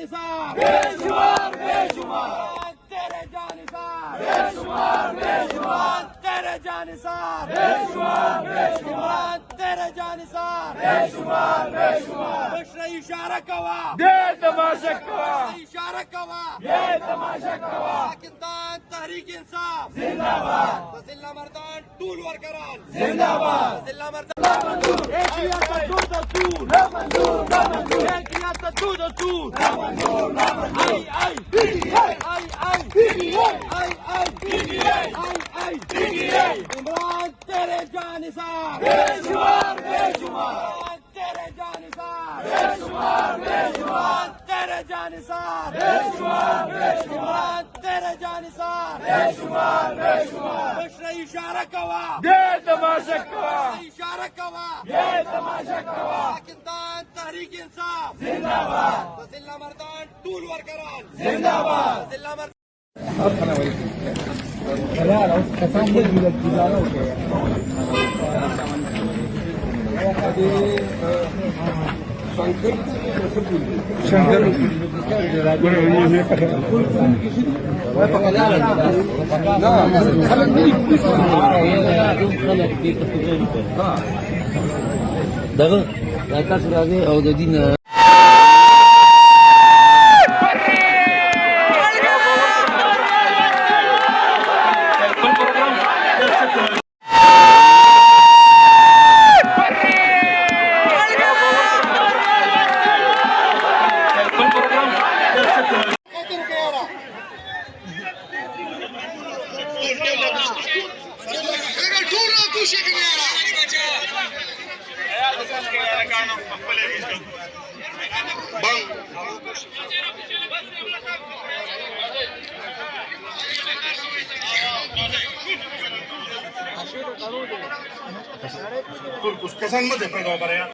जानिसार बेशुमार बेशुमार तेरे जानिसार बेशुमार बेशुमार तेरे जानिसार बेशुमार बेशुमार तेरे जानिसार बेशुमार बेशुमार बशरा इशारा कवा ये तमाशा कवा इशारा कवा ये तमाशा कवा पाकिस्तान तहरीक इंसाफ जिंदाबाद जिल्ला मर्दान टूल वर्करान जिंदाबाद जिल्ला मर्दान मंजूर एक रियासत दो दस्तूर ना मंजूर ना मंजूर एक रियासत दो दस्तूर ना मंजूर ना मंजूर आई पीटीआई आई पीटीआई आई पीटीआई आई पीटीआई इमरान तेरे जानिसार बेशुमार बेशुमार तेरे जानिसार बेशुमार बेशुमार तेरे जानिसार बेशुमार बेशुमार तेरे जानिसार बेशुमार बेशुमार बशरा इशारा कवा ये तमाशा कवा इशारा कवा ये तमाशा कवा पाकिस्तान तहरीक इंसाफ जिंदाबाद जिल्ला मर्दान टूल वर्करान जिंदाबाद जिल्ला मर्दान शंकर कशांमध्ये प्रभाव बऱ्या